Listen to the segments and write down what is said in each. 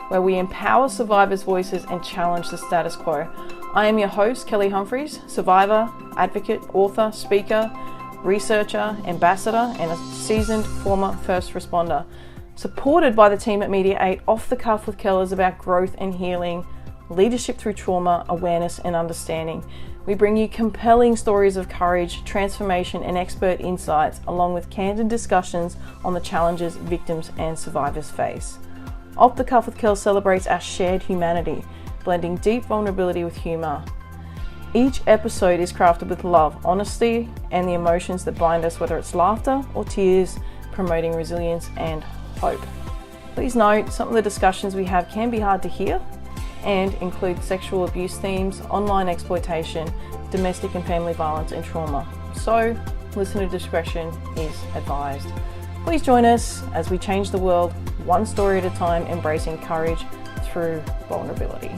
where we empower survivors' voices and challenge the status quo. I am your host, Kelly Humphreys, survivor, advocate, author, speaker, researcher, ambassador, and a seasoned former first responder. Supported by the team at Media 8, Off the Cuff with Kel is about growth and healing, leadership through trauma, awareness and understanding. We bring you compelling stories of courage, transformation and expert insights, along with candid discussions on the challenges victims and survivors face. Off the Cuff with Kel celebrates our shared humanity, blending deep vulnerability with humour. Each episode is crafted with love, honesty, and the emotions that bind us, whether it's laughter or tears, promoting resilience and hope. Please note, some of the discussions we have can be hard to hear and include sexual abuse themes, online exploitation, domestic and family violence and trauma. So, listener discretion is advised. Please join us as we change the world one story at a time, embracing courage through vulnerability.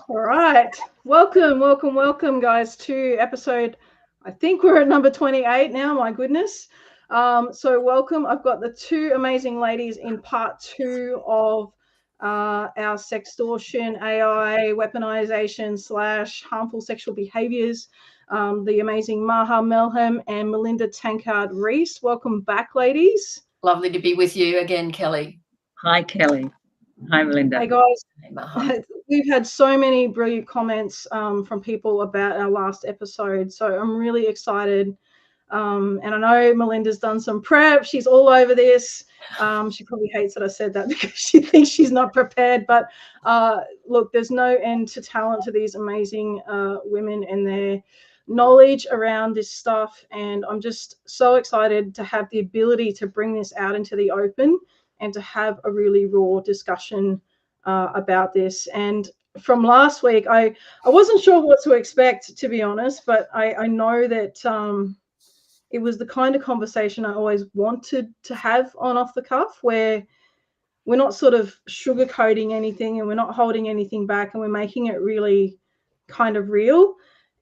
All right, welcome guys to episode, I think we're at number 28 now, my goodness. So welcome. I've got the two amazing ladies in part 2 of our sextortion, AI, weaponization / harmful sexual behaviors. The amazing Maha, Melham and Melinda Tankard Reist. Welcome back, ladies. Lovely to be with you again, Kelly. Hi, Kelly. Hi, Melinda. Hey, guys. Hey, Maha. We've had so many brilliant comments from people about our last episode, so I'm really excited. And I know Melinda's done some prep. She's all over this. She probably hates that I said that because she thinks she's not prepared. But look, there's no end to talent to these amazing women and their knowledge around this stuff. And I'm just so excited to have the ability to bring this out into the open and to have a really raw discussion about this. And from last week, I wasn't sure what to expect, to be honest, but I know that it was the kind of conversation I always wanted to have on Off the Cuff, where we're not sort of sugarcoating anything and we're not holding anything back and we're making it really kind of real.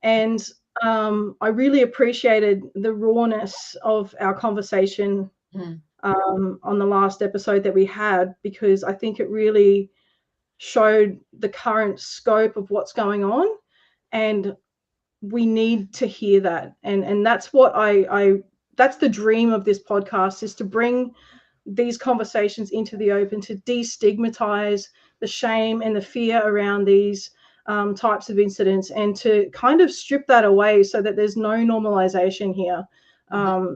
And I really appreciated the rawness of our conversation on the last episode that we had, because I think it really showed the current scope of what's going on, and we need to hear that. And that's what that's the dream of this podcast, is to bring these conversations into the open, to destigmatize the shame and the fear around these types of incidents, and to kind of strip that away so that there's no normalization here.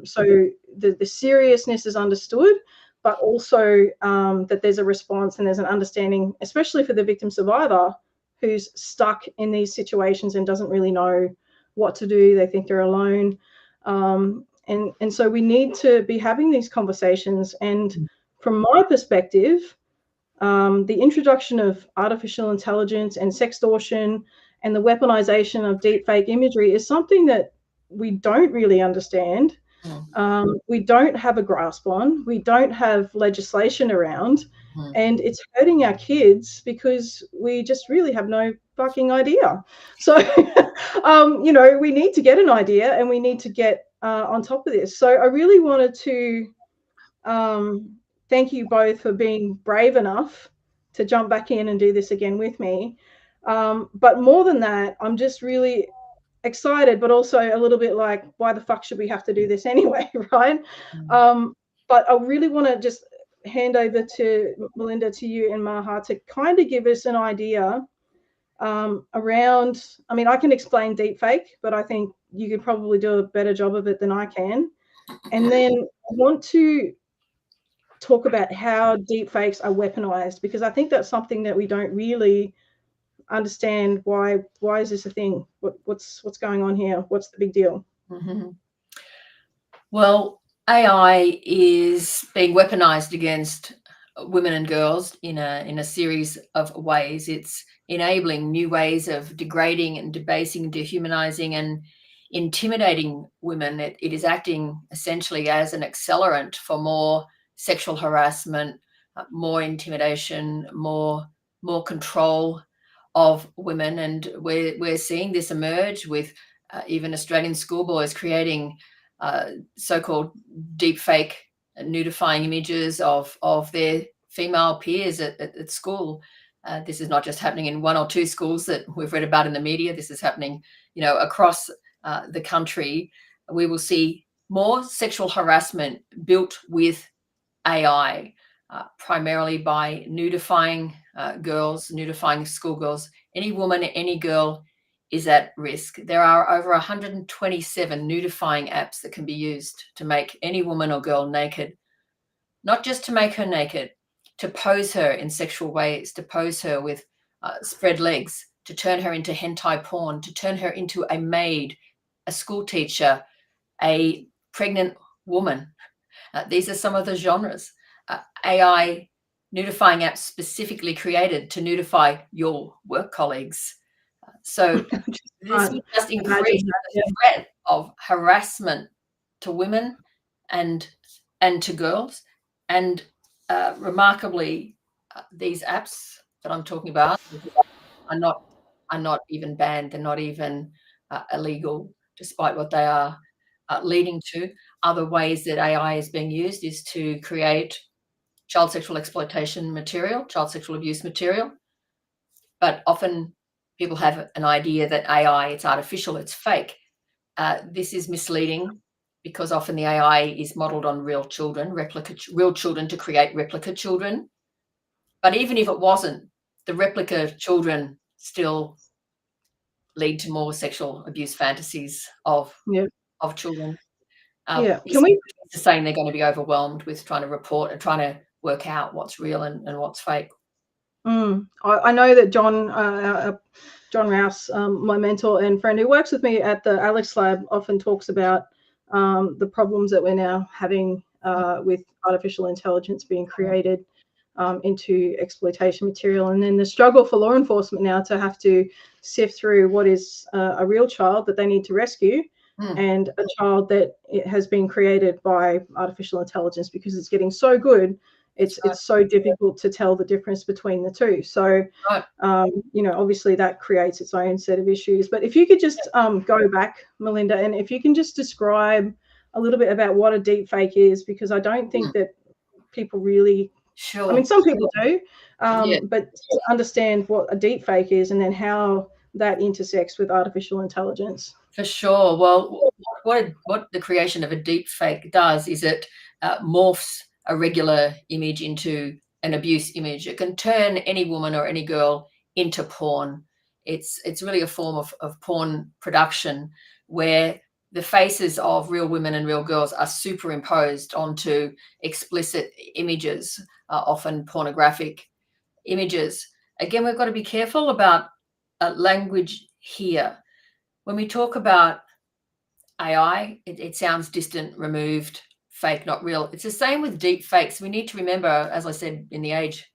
So the seriousness is understood, but also that there's a response and there's an understanding, especially for the victim survivor who's stuck in these situations and doesn't really know what to do. They think they're alone. And so we need to be having these conversations. And from my perspective, the introduction of artificial intelligence and sextortion and the weaponization of deepfake imagery is something that we don't really understand. We don't have a grasp on, we don't have legislation around, and it's hurting our kids because we just really have no fucking idea. So, we need to get an idea and we need to get on top of this. So I really wanted to thank you both for being brave enough to jump back in and do this again with me. But more than that, I'm just really excited, but also a little bit like, why the fuck should we have to do this anyway, right? But I really want to just hand over to Melinda, to you and Maha, to kind of give us an idea around, I mean, I can explain deepfake, but I think you could probably do a better job of it than I can. And then I want to talk about how deepfakes are weaponized, because I think that's something that we don't really understand. Why is this a thing? What's going on here? What's the big deal? Well, AI is being weaponized against women and girls in a series of ways. It's enabling new ways of degrading and debasing, dehumanizing and intimidating women. It is acting essentially as an accelerant for more sexual harassment, more intimidation, more control of women, and we're seeing this emerge with even Australian schoolboys creating so-called deepfake nudifying images of their female peers at school. This is not just happening in one or two schools that we've read about in the media. This is happening, across the country. We will see more sexual harassment built with AI, primarily by nudifying girls, nudifying schoolgirls. Any woman, any girl is at risk. There are over 127 nudifying apps that can be used to make any woman or girl naked, not just to make her naked, to pose her in sexual ways, to pose her with spread legs, to turn her into hentai porn, to turn her into a maid, a school teacher, a pregnant woman. These are some of the genres. AI nudifying apps specifically created to nudify your work colleagues. So this will just increase the threat of harassment to women and to girls. And remarkably, these apps that I'm talking about are not even banned. They're not even illegal, despite what they are leading to. Other ways that AI is being used is to create child sexual exploitation material, child sexual abuse material. But often people have an idea that AI, it's artificial, it's fake. This is misleading because often the AI is modeled on real children, real children to create replica children. But even if it wasn't, the replica children still lead to more sexual abuse fantasies of children. Can we saying they're going to be overwhelmed with trying to report and trying to work out what's real and what's fake? I know that John Rouse, my mentor and friend who works with me at the Alex Lab, often talks about the problems that we're now having with artificial intelligence being created into exploitation material, and then the struggle for law enforcement now to have to sift through what is a real child that they need to rescue and a child that it has been created by artificial intelligence, because it's getting so good. It's so difficult to tell the difference between the two. So, obviously that creates its own set of issues. But if you could just go back, Melinda, and if you can just describe a little bit about what a deep fake is, because I don't think that people really, I mean, some people do, but to understand what a deep fake is and then how that intersects with artificial intelligence. For sure. Well, what the creation of a deep fake does is it morphs a regular image into an abuse image. It can turn any woman or any girl into porn. It's really a form of porn production where the faces of real women and real girls are superimposed onto explicit images, often pornographic images. Again, we've got to be careful about language here. When we talk about AI, it sounds distant, removed, fake, not real. It's the same with deep fakes. We need to remember, as I said in The Age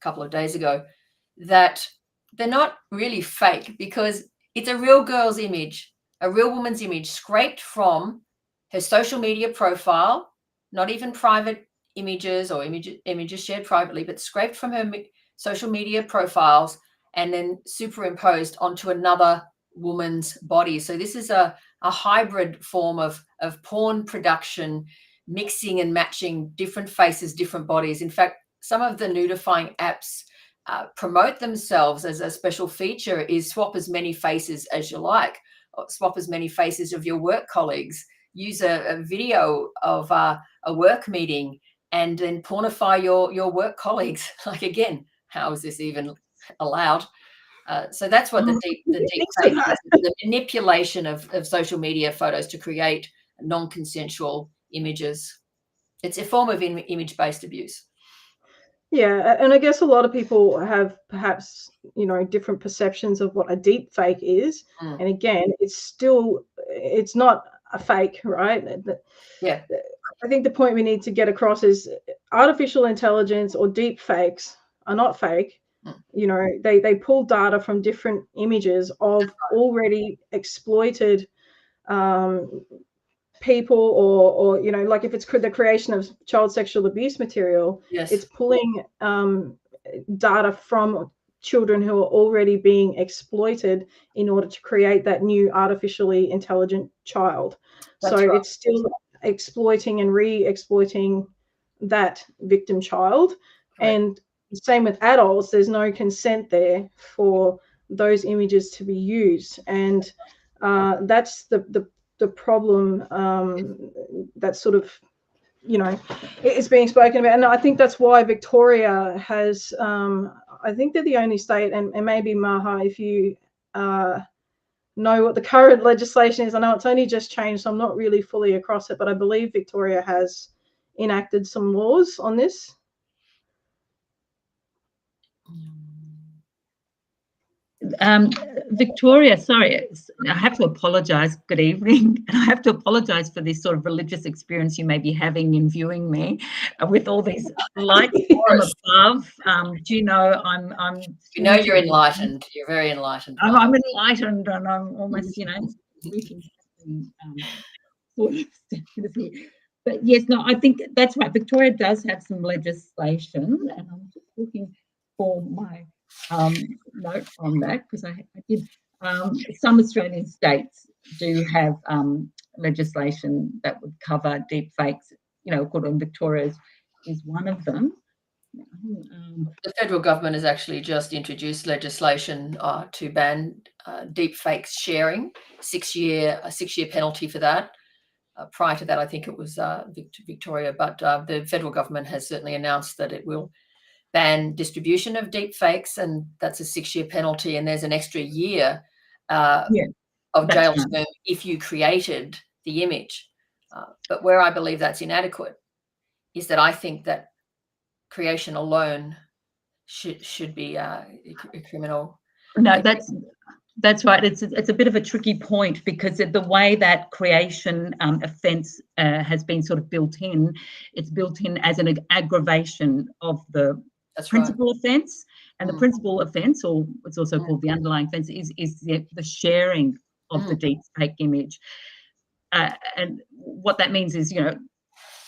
a couple of days ago, that they're not really fake because it's a real girl's image, a real woman's image scraped from her social media profile, not even private images or images shared privately, but scraped from her social media profiles and then superimposed onto another woman's body. So this is a hybrid form of porn production, mixing and matching different faces, different bodies. In fact, some of the nudifying apps promote themselves as a special feature is swap as many faces as you like, or swap as many faces of your work colleagues, use a video of a work meeting and then pornify your work colleagues. Like, again, how is this even allowed? So that's what the deep fake is, the manipulation of social media photos to create non-consensual images. It's a form of image-based abuse. Yeah, and I guess a lot of people have perhaps, different perceptions of what a deep fake is. And again, it's not a fake, right? Yeah. I think the point we need to get across is artificial intelligence or deep fakes are not fake. They pull data from different images of already exploited people, or like if it's the creation of child sexual abuse material, yes, it's pulling data from children who are already being exploited in order to create that new artificially intelligent child. That's So right. it's still exploiting and re-exploiting that victim child. Right. And same with adults, there's no consent there for those images to be used. And that's the problem that's sort of, you know, it's being spoken about. And I think that's why Victoria has, I think they're the only state, and maybe Maha, if you know what the current legislation is. I know it's only just changed, so I'm not really fully across it, but I believe Victoria has enacted some laws on this. Victoria, sorry, I have to apologise. Good evening. And I have to apologise for this sort of religious experience you may be having in viewing me with all these lights from above. Do you know I'm You know you're enlightened. You're very enlightened. I'm enlightened, and I'm almost, you know, but yes, no, I think that's right. Victoria does have some legislation, and I'm just looking for my note on that, because I did. Some Australian states do have legislation that would cover deep fakes. You know, according to Victoria's is one of them. The federal government has actually just introduced legislation to ban deep fakes sharing. A 6-year penalty for that. Prior to that, I think it was Victoria, but the federal government has certainly announced that it will ban distribution of deep fakes, and that's a 6-year penalty, and there's an extra year of jail term if you created the image. But where I believe that's inadequate is that I think that creation alone should be a criminal. No, that's right. It's a bit of a tricky point, because the way that creation offence has been sort of built in, it's built in as an aggravation of the principal offence, and the principal offence, or it's also called the underlying offence, is the sharing of the deep fake image. And what that means is, you know,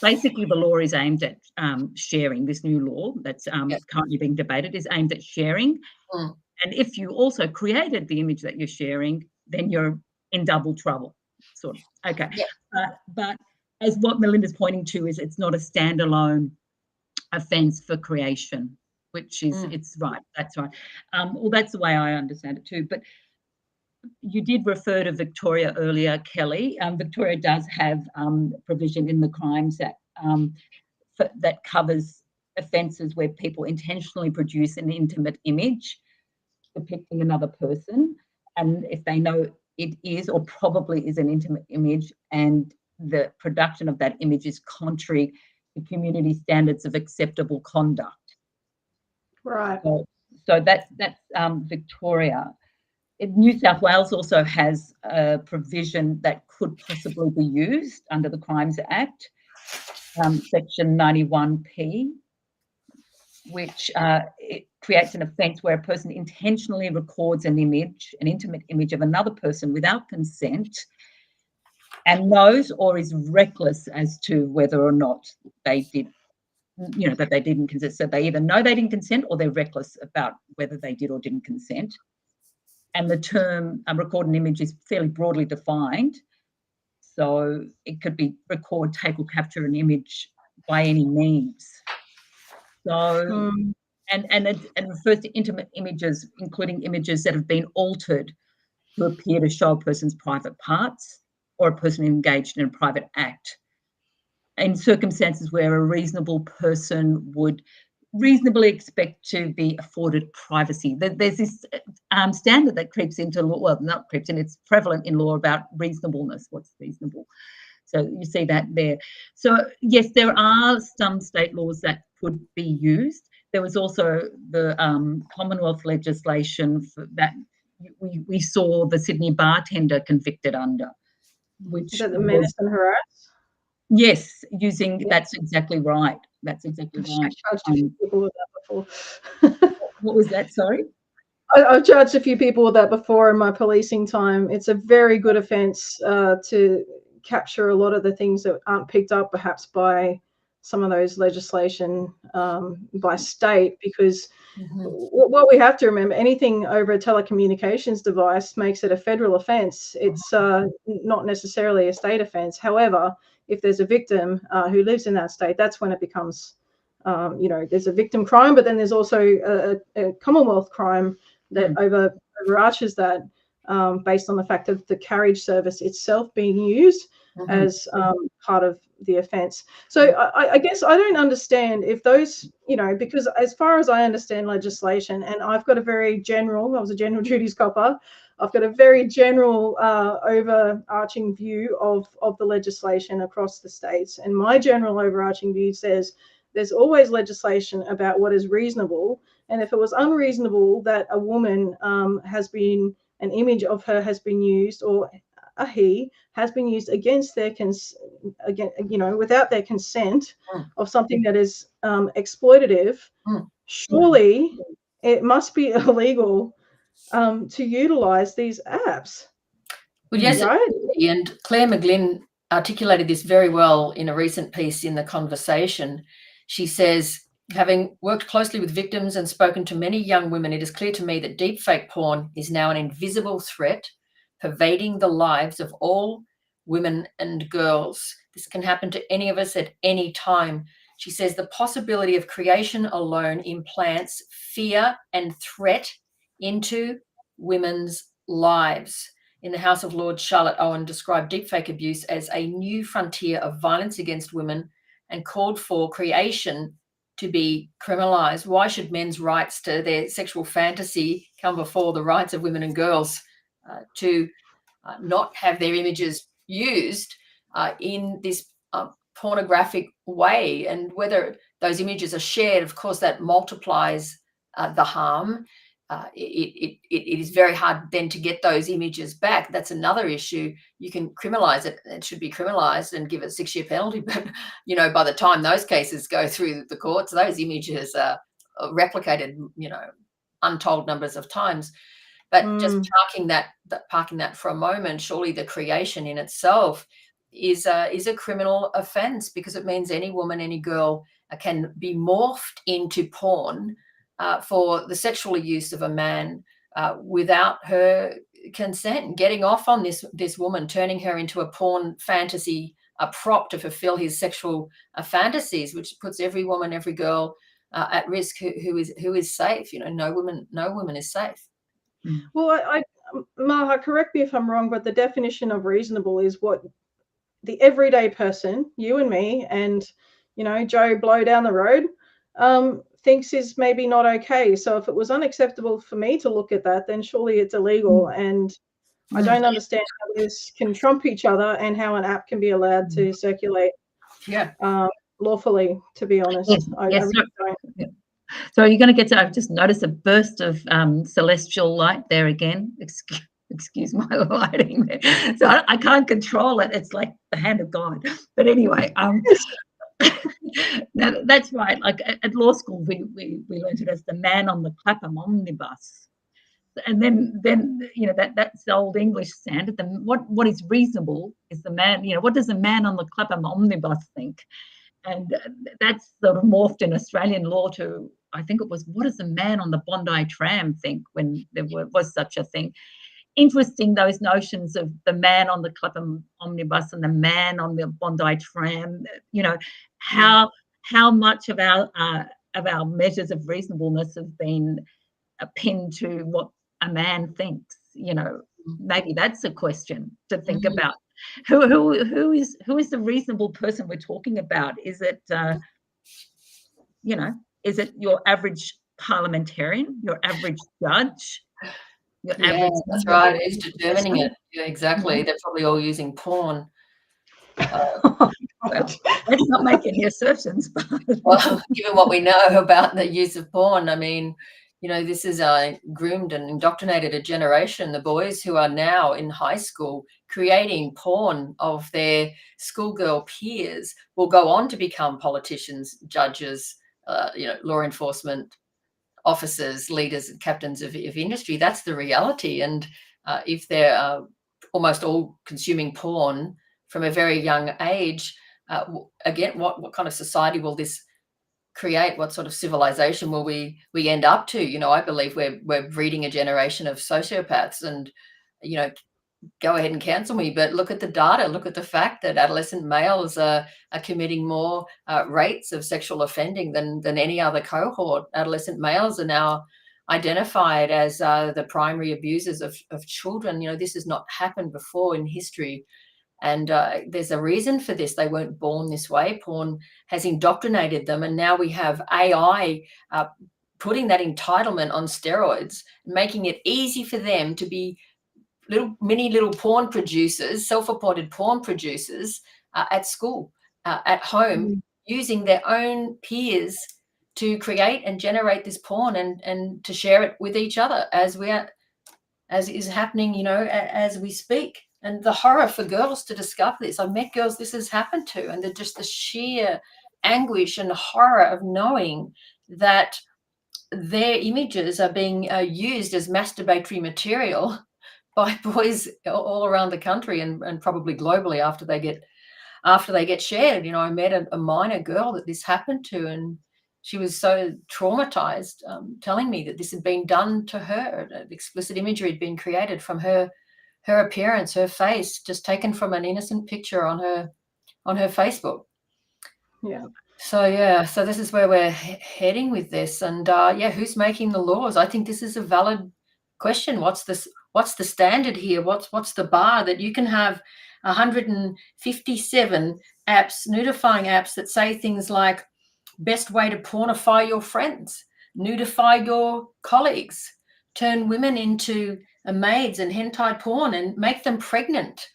basically the law is aimed at sharing. This new law that's currently being debated is aimed at sharing. And if you also created the image that you're sharing, then you're in double trouble, sort of. Okay. But as what Melinda's pointing to is, it's not a standalone offence for creation, which is, it's right. That's right. Well, that's the way I understand it too. But you did refer to Victoria earlier, Kelly. Victoria does have provision in the Crimes Act that covers offences where people intentionally produce an intimate image depicting another person, and if they know it is or probably is an intimate image, and the production of that image is contrary to community standards of acceptable conduct. Right. So that's Victoria. New South Wales also has a provision that could possibly be used under the Crimes Act, Section 91P, which it creates an offence where a person intentionally records an image, an intimate image of another person without consent, and knows or is reckless as to whether or not they did, you know, that they didn't consent. So they either know they didn't consent, or they're reckless about whether they did or didn't consent. And the term record an image is fairly broadly defined. So it could be record, take or capture an image by any means. So, and it refers to intimate images, including images that have been altered to appear to show a person's private parts or a person engaged in a private act, in circumstances where a reasonable person would reasonably expect to be afforded privacy. There's this standard that creeps into law, well, not creeps in, it's prevalent in law about reasonableness. What's reasonable? So you see that there. So yes, there are some state laws that could be used. There was also the Commonwealth legislation for that we saw the Sydney bartender convicted under, which is that the menace and harass? Yes, using that's exactly right. That's exactly right. I've charged a few people with that before. What was that? Sorry. I've charged a few people with that before in my policing time. It's a very good offence to capture a lot of the things that aren't picked up perhaps by some of those legislation by state, because Mhm. what we have to remember, anything over a telecommunications device makes it a federal offence. It's not necessarily a state offence. However, if there's a victim who lives in that state, that's when it becomes, there's a victim crime, but then there's also a Commonwealth crime that overarches that, based on the fact of the carriage service itself being used as part of the offence. So I guess I don't understand if those, because as far as I understand legislation, and I've got a very general, I was a general duties copper, I've got a very general overarching view of the legislation across the states. And my general overarching view says there's always legislation about what is reasonable. And if it was unreasonable that a woman has been, an image of her has been used, or a he has been used against their without their consent, of something that is exploitative, surely it must be illegal to utilize these apps. Well, yes, right? And Claire McGlynn articulated this very well in a recent piece in The Conversation. She says, having worked closely with victims and spoken to many young women, it is clear to me that deepfake porn is now an invisible threat pervading the lives of all women and girls. This can happen to any of us at any time. She says the possibility of creation alone implants fear and threat into women's lives. In the House of Lords, Charlotte Owen described deepfake abuse as a new frontier of violence against women and called for creation to be criminalised. Why should men's rights to their sexual fantasy come before the rights of women and girls to not have their images used in this pornographic way? And whether those images are shared, of course, that multiplies the harm. It is very hard then to get those images back. That's another issue. You can criminalise it. It should be criminalised and give it a 6-year penalty. But, by the time those cases go through the courts, those images are replicated, untold numbers of times. But just parking that for a moment, surely the creation in itself is a criminal offence, because it means any woman, any girl can be morphed into porn for the sexual use of a man without her consent, getting off on this woman, turning her into a porn fantasy, a prop to fulfill his sexual fantasies, which puts every woman, every girl at risk who is safe. No woman is safe. Well, Maha, correct me if I'm wrong, but the definition of reasonable is what the everyday person, you and me, and Joe Blow down the road, thinks is maybe not okay. So if it was unacceptable for me to look at that, then surely it's illegal. And I don't understand how this can trump each other, and how an app can be allowed to circulate lawfully, to be honest. Yes, I really don't. So you're going to get to, I've just noticed a burst of celestial light there again. Excuse my lighting there. So I can't control it. It's like the hand of God. But anyway, now that's right. Like at law school, we learned it as the man on the Clapham omnibus. And then that's the old English standard. What is reasonable is the man, what does the man on the Clapham omnibus think? And that's sort of morphed in Australian law to, I think it was, what does the man on the Bondi tram think, when there was such a thing? Interesting, those notions of the man on the Clapham omnibus and the man on the Bondi tram. How much of our measures of reasonableness have been pinned to what a man thinks. Maybe that's a question to think about. Who is the reasonable person we're talking about? Is it is it your average parliamentarian, your average judge, your average? That's right. Who's determining it? Yeah, exactly. They're probably all using porn. Let's not make any assertions. But well, given what we know about the use of porn, I mean, this is groomed and indoctrinated a generation, the boys who are now in high school creating porn of their schoolgirl peers will go on to become politicians, judges, law enforcement officers, leaders, and captains of industry. That's the reality. And if they're almost all consuming porn from a very young age, again, what kind of society will this create? What sort of civilization will we end up to? You know, I believe we're breeding a generation of sociopaths, and, you know, go ahead and cancel me, but look at the data. Look at the fact that adolescent males are committing more rates of sexual offending than any other cohort. Adolescent males are now identified as the primary abusers of children. You know, this has not happened before in history. And there's a reason for this. They weren't born this way. Porn has indoctrinated them. And now we have AI putting that entitlement on steroids, making it easy for them to be little porn producers, self-appointed porn producers at school, at home, using their own peers to create and generate this porn and to share it with each other as is happening, you know, as we speak. And the horror for girls to discover this. I've met girls this has happened to, and they're just the sheer anguish and horror of knowing that their images are being used as masturbatory material by boys all around the country and probably globally after they get shared. You know, I met a minor girl that this happened to, and she was so traumatized, telling me that this had been done to her. Explicit imagery had been created from her appearance, her face, just taken from an innocent picture on her Facebook. Yeah. So this is where we're heading with this. And who's making the laws? I think this is a valid question. What's the standard here? What's the bar that you can have 157 apps, nudifying apps that say things like best way to pornify your friends, nudify your colleagues, turn women into maids and hentai porn and make them pregnant,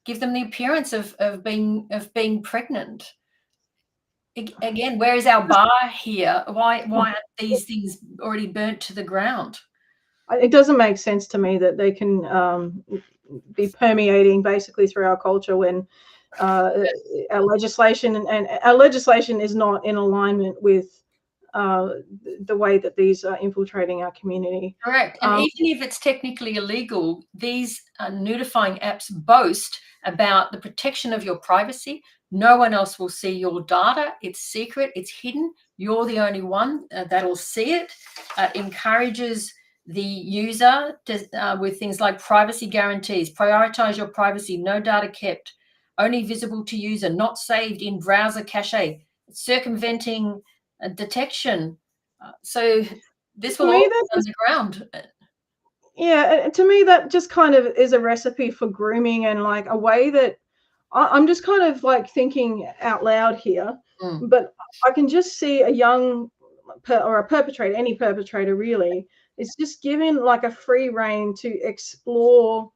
give them the appearance of being pregnant. Again, where is our bar here? Why aren't these things already burnt to the ground? It doesn't make sense to me that they can be permeating basically through our culture when our legislation and our legislation is not in alignment with the way that these are infiltrating our community. Correct. And even if it's technically illegal, these nudifying apps boast about the protection of your privacy. No one else will see your data. It's secret. It's hidden. You're the only one that'll see it. Encourages the user to, with things like privacy guarantees, prioritize your privacy, no data kept, only visible to user, not saved in browser cache, circumventing detection. So this will all be on the ground. Yeah, to me, that just kind of is a recipe for grooming, and like a way that I'm just kind of like thinking out loud here, but I can just see a young or a perpetrator, any perpetrator really, is just given like a free rein to explore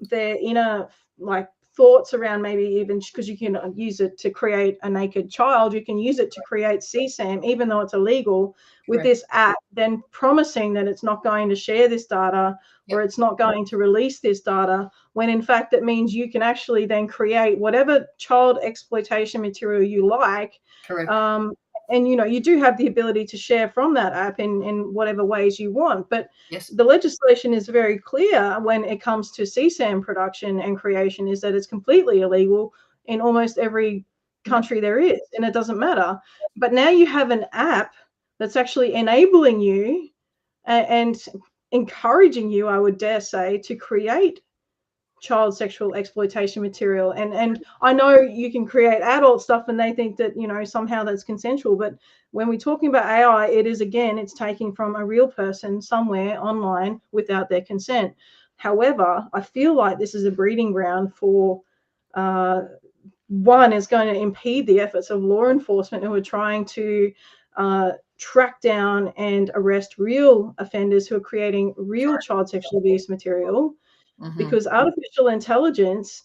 their inner like thoughts around, maybe even because you can use it to create a naked child, you can use it to create CSAM, even though it's illegal, with this app, then promising that it's not going to share this data or it's not going to release this data, when in fact it means you can actually then create whatever child exploitation material you like. Correct. And you know, you do have the ability to share from that app in whatever ways you want, but the legislation is very clear when it comes to CSAM production and creation, is that it's completely illegal in almost every country there is, and it doesn't matter. But now you have an app that's actually enabling you and encouraging you, I would dare say, to create child sexual exploitation material. And I know you can create adult stuff and they think that, you know, somehow that's consensual, but when we're talking about AI, it is, again, it's taking from a real person somewhere online without their consent. However, I feel like this is a breeding ground for one, is going to impede the efforts of law enforcement who are trying to track down and arrest real offenders who are creating real child sexual abuse material. Because artificial intelligence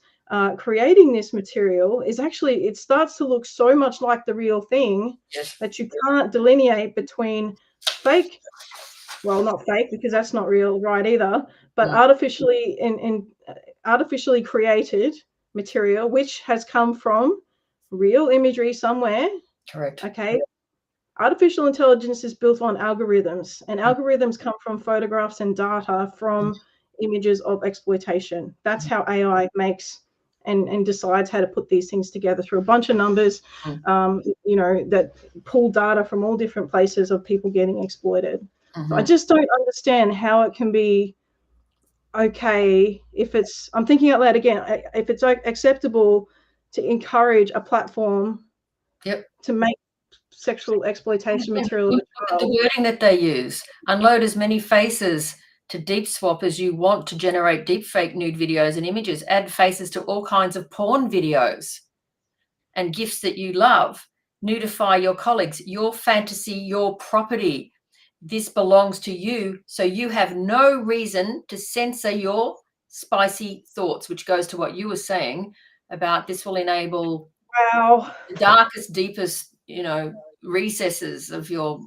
creating this material is actually, it starts to look so much like the real thing that you can't delineate between fake, well, not fake because that's not real, right, either, but artificially artificially created material which has come from real imagery somewhere. Correct. Okay. Artificial intelligence is built on algorithms, and algorithms come from photographs and data from images of exploitation. That's how AI makes and decides how to put these things together through a bunch of numbers, you know, that pull data from all different places of people getting exploited. So I just don't understand how it can be okay if it's, I'm thinking out loud again, if it's acceptable to encourage a platform to make sexual exploitation material. Look at the wording that they use. Unload as many faces to deep swap as you want to generate deep fake nude videos and images. Add faces to all kinds of porn videos and gifs that you love. Nudify your colleagues, your fantasy, your property. This belongs to you, so you have no reason to censor your spicy thoughts, which goes to what you were saying about this will enable the darkest, deepest, you know, recesses of your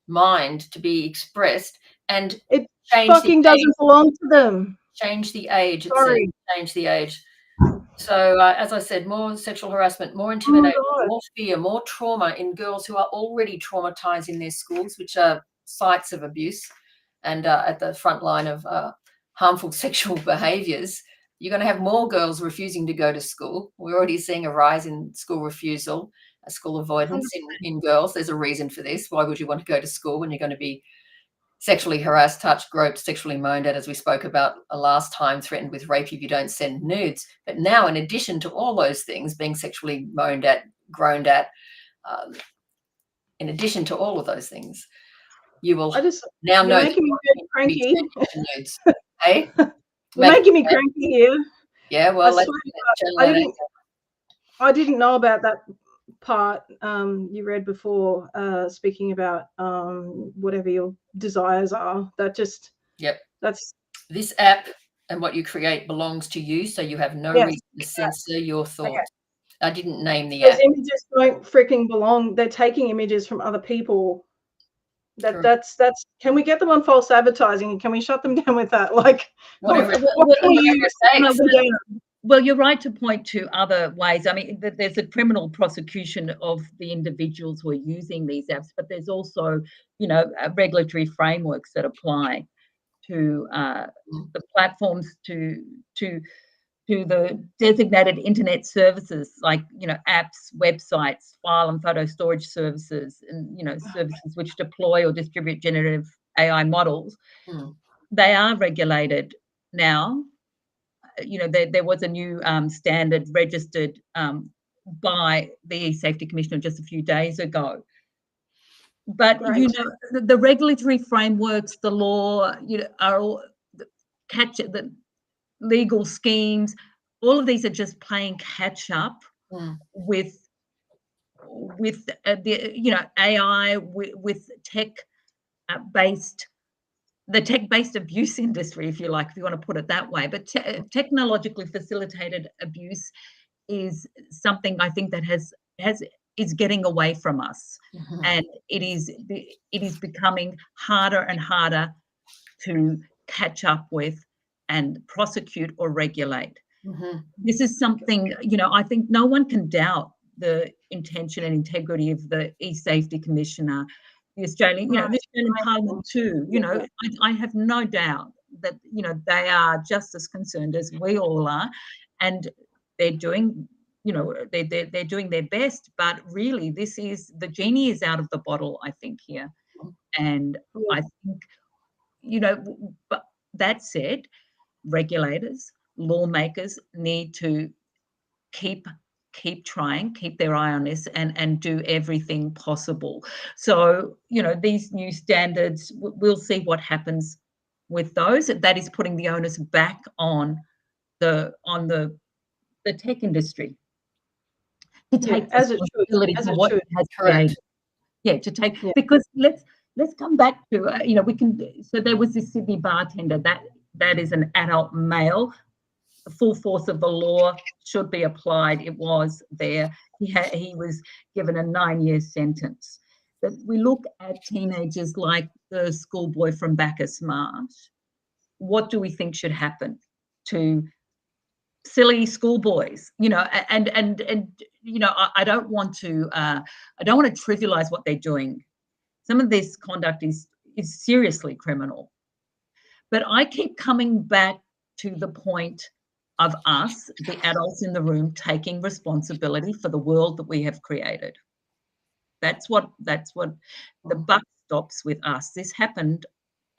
mind to be expressed, and it fucking doesn't belong to them. Change the age. Sorry. Change the age. So as I said, more sexual harassment, more intimidation, more fear, more trauma in girls who are already traumatized in their schools, which are sites of abuse and at the front line of harmful sexual behaviors. You're going to have more girls refusing to go to school. We're already seeing a rise in school refusal, school avoidance in girls. There's a reason for this. Why would you want to go to school when you're going to be sexually harassed, touched, groped, sexually moaned at, as we spoke about last time, threatened with rape if you don't send nudes? But now, in addition to all those things, being sexually moaned at, groaned at, in addition to all of those things, you will now know. You're making me very cranky. Nudes. Hey? You're making me cranky here. Yeah, well, I didn't know about that part you read before, speaking about whatever your desires are. That just that's this app and what you create belongs to you, so you have no reason to censor your thoughts. I didn't name the app. Those images don't freaking belong. They're taking images from other people. That's can we get them on false advertising and can we shut them down with that? Like whatever. Well, you're right to point to other ways. I mean, there's a criminal prosecution of the individuals who are using these apps, but there's also, you know, regulatory frameworks that apply to the platforms, to the designated internet services like, you know, apps, websites, file and photo storage services, and, you know, services which deploy or distribute generative AI models. They are regulated now. You know, there was a new standard registered by the Safety Commissioner just a few days ago. But you know, the regulatory frameworks, the law, you know, are all the legal schemes. All of these are just playing catch up with the, you know, AI, with the tech-based abuse industry, if you like, if you want to put it that way. But technologically facilitated abuse is something I think that is getting away from us, and it is becoming harder and harder to catch up with and prosecute or regulate. This is something, you know, I think no one can doubt the intention and integrity of the e-Safety Commissioner, the Australian, you know, the Australian Parliament too. You know, I have no doubt that, you know, they are just as concerned as we all are, and they're doing, you know, they're doing their best. But really, this is, the genie is out of the bottle, I think, here. And I think, you know, but that said, regulators, lawmakers need to keep trying, keep their eye on this, and do everything possible. So, you know, these new standards, we'll see what happens with those. That is putting the onus back on the tech industry to take responsibility for what it has created. Yeah, to take, because let's come back to, you know, we can, so there was this Sydney bartender, that is an adult male. The full force of the law should be applied. It was there. He was given a 9-year sentence. But we look at teenagers like the schoolboy from Bacchus Marsh. What do we think should happen to silly schoolboys? You know, and you know, I don't want to trivialize what they're doing. Some of this conduct is seriously criminal. But I keep coming back to the point of us, the adults in the room, taking responsibility for the world that we have created. That's what the buck stops with us. This happened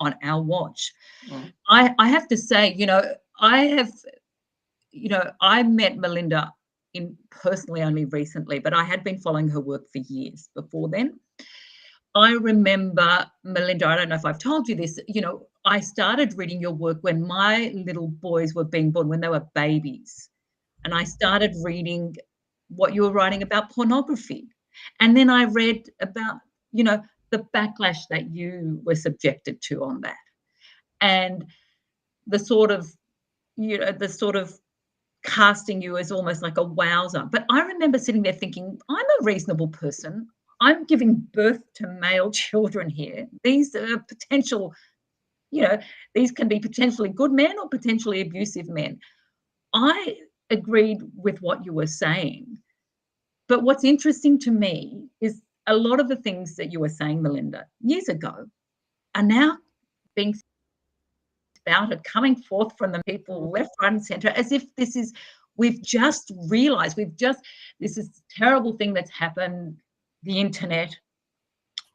on our watch. I have to say, I met Melinda personally only recently, but I had been following her work for years before then. I remember, Melinda, I don't know if I've told you this, I started reading your work when my little boys were being born, when they were babies. And I started reading what you were writing about pornography. And then I read about, the backlash that you were subjected to on that. And the sort of casting you as almost like a wowser. But I remember sitting there thinking, I'm a reasonable person. I'm giving birth to male children here. These are potential, these can be potentially good men or potentially abusive men. I agreed with what you were saying. But what's interesting to me is a lot of the things that you were saying, Melinda, years ago are now being spouted, coming forth from the people left, right, and centre, as if we've just realised, this is a terrible thing that's happened, the internet,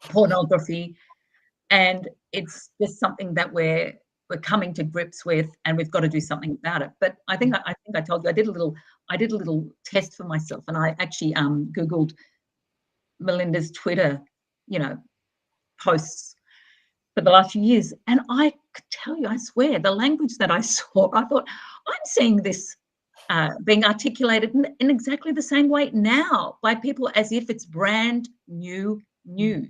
pornography, and it's just something that we're coming to grips with, and we've got to do something about it. But I think I told you I did a little test for myself, and I actually Googled Melinda's Twitter, posts for the last few years, and I could tell you, I swear, the language that I saw, I thought, I'm seeing this being articulated in exactly the same way now by people as if it's brand new news.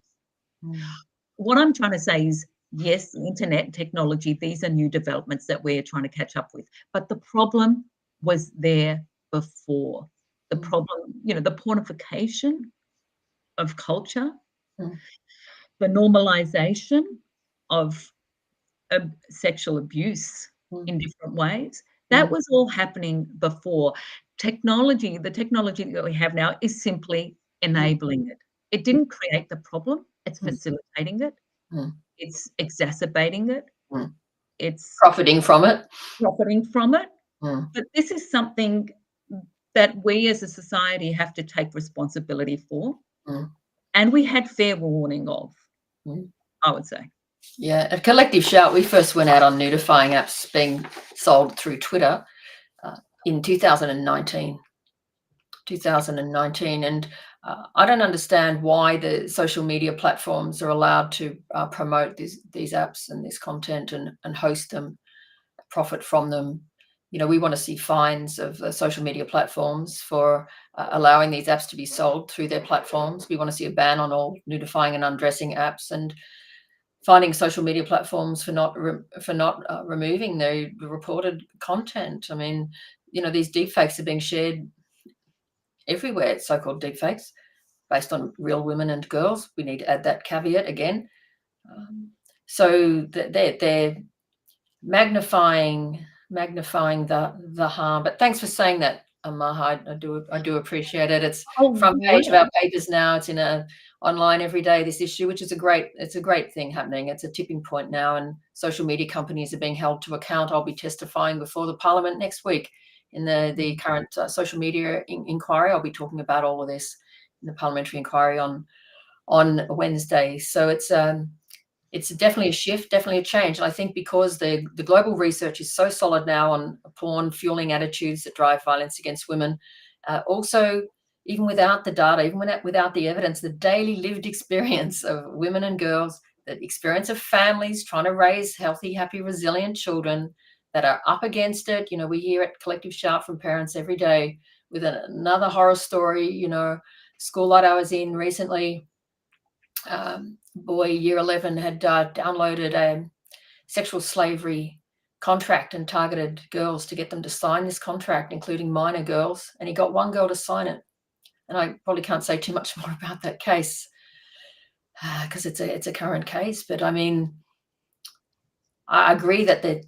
What I'm trying to say is, yes, the internet technology, these are new developments that we're trying to catch up with. But the problem was there before. The problem, the pornification of culture, the normalization of sexual abuse in different ways, that was all happening before. The technology that we have now is simply enabling it. It didn't create the problem. It's facilitating it. It's exacerbating it. It's profiting from it. But this is something that we as a society have to take responsibility for. And we had fair warning of, I would say. Yeah, at Collective Shout, we first went out on nudifying apps being sold through Twitter in 2019. And I don't understand why the social media platforms are allowed to promote these apps and this content and host them, profit from them. We want to see fines of the social media platforms for allowing these apps to be sold through their platforms. We want to see a ban on all nudifying and undressing apps, and finding social media platforms for not removing the reported content. I mean, these deepfakes are being shared everywhere, so-called deepfakes based on real women and girls. We need to add that caveat again. So they're magnifying the harm. But thanks for saying that, Maha. I do appreciate it. It's front page of our papers now. It's online every day, this issue, which is a great thing happening. It's a tipping point now, and social media companies are being held to account. I'll be testifying before the Parliament next week in the current social media inquiry. I'll be talking about all of this in the parliamentary inquiry on Wednesday. So it's definitely a shift, definitely a change. And I think because the global research is so solid now on porn fueling attitudes that drive violence against women, also, even without the data, even without the evidence, the daily lived experience of women and girls, the experience of families trying to raise healthy, happy, resilient children that are up against it. We hear at Collective Shout from parents every day with another horror story. School that I was in recently, boy, year 11, had downloaded a sexual slavery contract and targeted girls to get them to sign this contract, including minor girls, and he got one girl to sign it. And I probably can't say too much more about that case because it's a current case. But I mean, I agree that the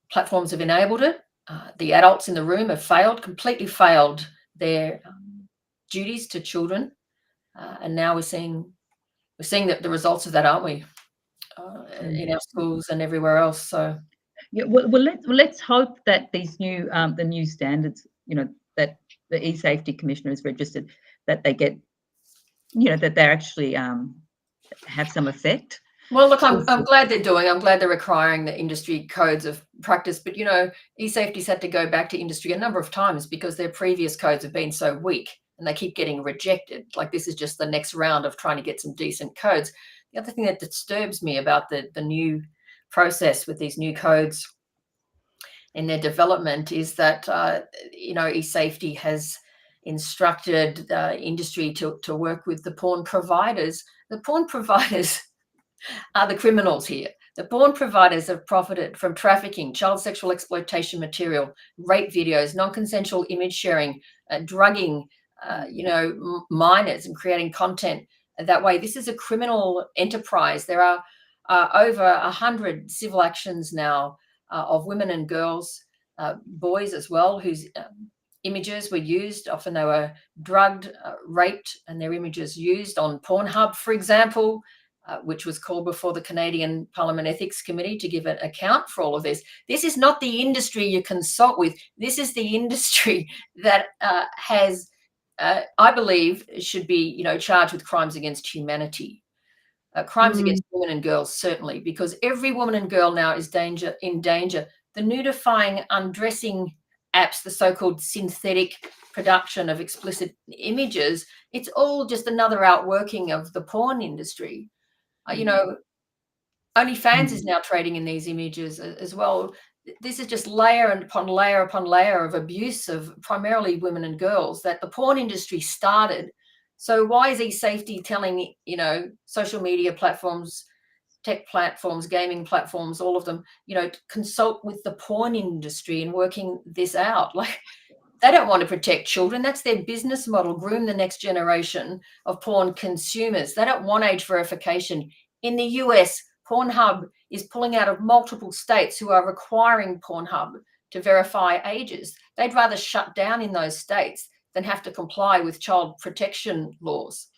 platforms have enabled it. The adults in the room have completely failed their duties to children, and now we're seeing the results of that, aren't we? In our schools and everywhere else. So Yeah, well, let's hope that these new the new standards, that the e-safety commissioner is registered, that they get, that they actually have some effect. Well, look, I'm glad they're doing. I'm glad they're requiring the industry codes of practice. But e-safety's had to go back to industry a number of times because their previous codes have been so weak, and they keep getting rejected. Like, this is just the next round of trying to get some decent codes. The other thing that disturbs me about the new process with these new codes in their development is that e-safety has instructed industry to work with the porn providers. The porn providers are the criminals here. The porn providers have profited from trafficking, child sexual exploitation material, rape videos, non-consensual image sharing, drugging, minors, and creating content that way. This is a criminal enterprise. There are over 100 civil actions now of women and girls, boys as well, whose images were used. Often they were drugged, raped, and their images used on Pornhub, for example, which was called before the Canadian Parliament Ethics Committee to give an account for all of this. This is not the industry you consult with. This is the industry that has, I believe, should be, charged with crimes against humanity. Crimes against women and girls, certainly, because every woman and girl now is in danger. The nudifying, undressing apps, the so-called synthetic production of explicit images, it's all just another outworking of the porn industry. OnlyFans is now trading in these images as well. This is just layer upon layer upon layer of abuse of primarily women and girls that the porn industry started. So why is e-safety telling, social media platforms, tech platforms, gaming platforms, all of them, to consult with the porn industry in working this out? Like, they don't want to protect children. That's their business model, groom the next generation of porn consumers. They don't want age verification. In the US, Pornhub is pulling out of multiple states who are requiring Pornhub to verify ages. They'd rather shut down in those states than have to comply with child protection laws.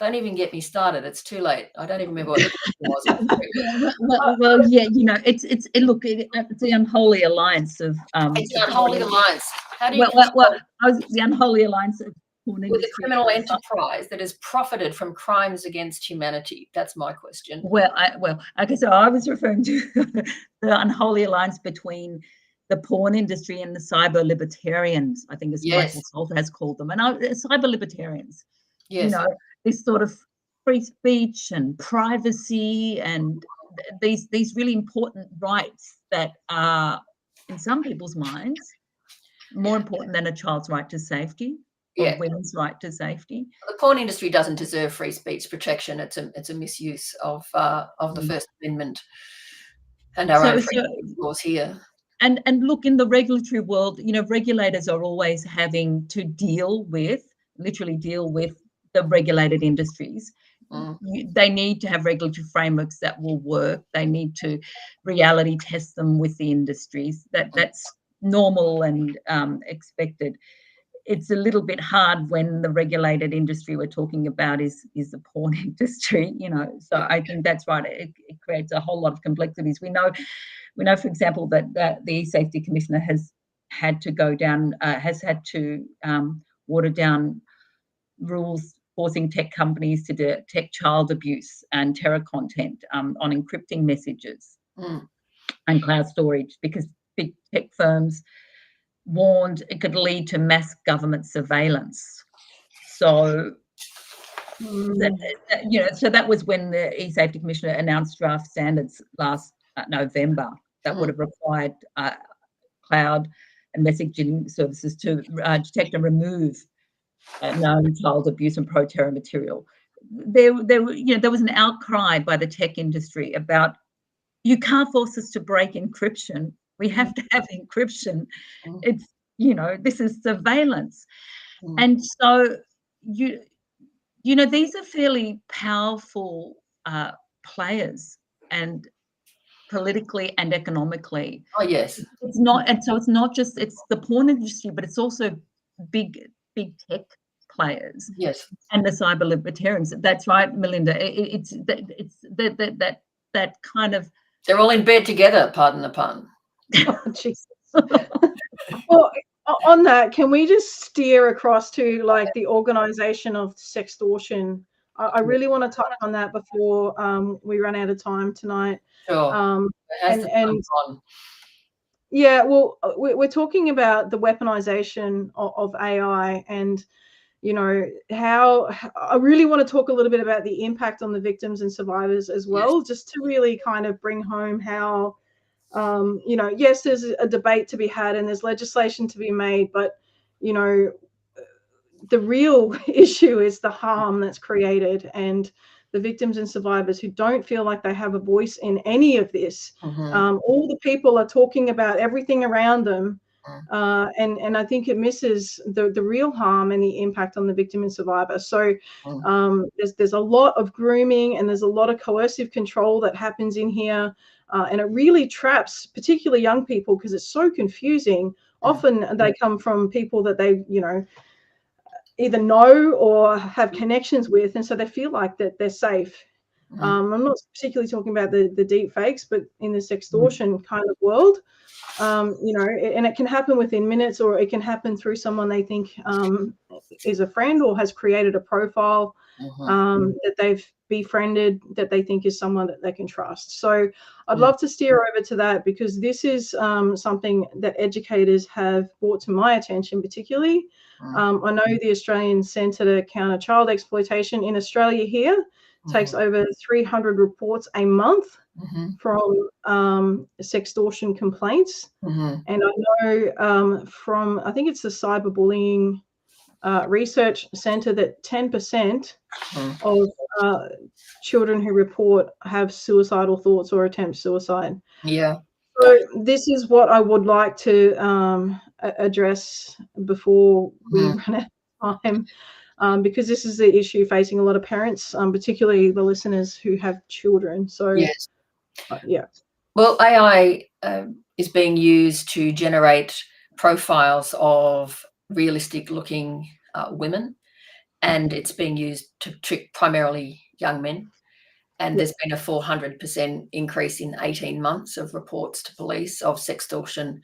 Don't even get me started. It's too late. I don't even remember what it was. Well, yeah, it's the unholy alliance of. It's an unholy alliance. How do you? The unholy alliance of porn with a criminal enterprise that has profited from crimes against humanity. That's my question. Okay, so I was referring to the unholy alliance between the porn industry and the cyber libertarians, I think, as Michael Salter has called them, and cyber libertarians. Yes. This sort of free speech and privacy and these really important rights that are, in some people's minds, more important than a child's right to safety or women's right to safety. The porn industry doesn't deserve free speech protection. It's a misuse of the First Amendment and our own free speech laws here. And look, in the regulatory world, regulators are always having to literally deal with the regulated industries. They need to have regulatory frameworks that will work. They need to reality test them with the industries. That's normal and expected. It's a little bit hard when the regulated industry we're talking about is the porn industry, So I think that's right. It creates a whole lot of complexities. We know, for example, that the e-safety commissioner has had to water down rules forcing tech companies to detect child abuse and terror content on encrypting messages and cloud storage, because big tech firms warned it could lead to mass government surveillance. So, so that was when the e-safety commissioner announced draft standards last November that would have required cloud and messaging services to detect and remove known child abuse and pro-terror material. There was an outcry by the tech industry about, you can't force us to break encryption. We have to have encryption. It's, this is surveillance. And so, these are fairly powerful players, and politically and economically. Oh, yes. It's not the porn industry, but it's also big tech players. Yes. And the cyber libertarians. That's right, Melinda. It's that kind of They're all in bed together, pardon the pun. Oh, Jesus. Well, on that, can we just steer across to like the organization of sextortion? I really want to touch on that before we run out of time tonight. Sure. And yeah, well, we're talking about the weaponization of AI, and you know how I really want to talk a little bit about the impact on the victims and survivors as well, just to really kind of bring home how you know, yes, there's a debate to be had and there's legislation to be made, but you know, the real issue is the harm that's created, and the victims and survivors who don't feel like they have a voice in any of this. All the people are talking about everything around them, and I think it misses the real harm and the impact on the victim and survivor. So there's a lot of grooming and there's a lot of coercive control that happens in here, and it really traps particularly young people because it's so confusing. Often they come from people that they, you know, either know or have connections with, and so they feel like that they're safe. I'm not particularly talking about the deep fakes, but in the sextortion kind of world, you know, and it can happen within minutes, or it can happen through someone they think is a friend or has created a profile that they've befriended that they think is someone that they can trust. So I'd love to steer over to that, because this is something that educators have brought to my attention particularly. I know the Australian Centre to Counter Child Exploitation in Australia here takes over 300 reports a month from sextortion complaints. And I know from, I think it's the Cyberbullying Research Centre, that 10% of children who report have suicidal thoughts or attempt suicide. Yeah. So this is what I would like to address before we run out of time, because this is the issue facing a lot of parents, particularly the listeners who have children. So yes. Yeah. Well, AI is being used to generate profiles of realistic-looking women, and it's being used to trick primarily young men. And there's been a 400% increase in 18 months of reports to police of sextortion,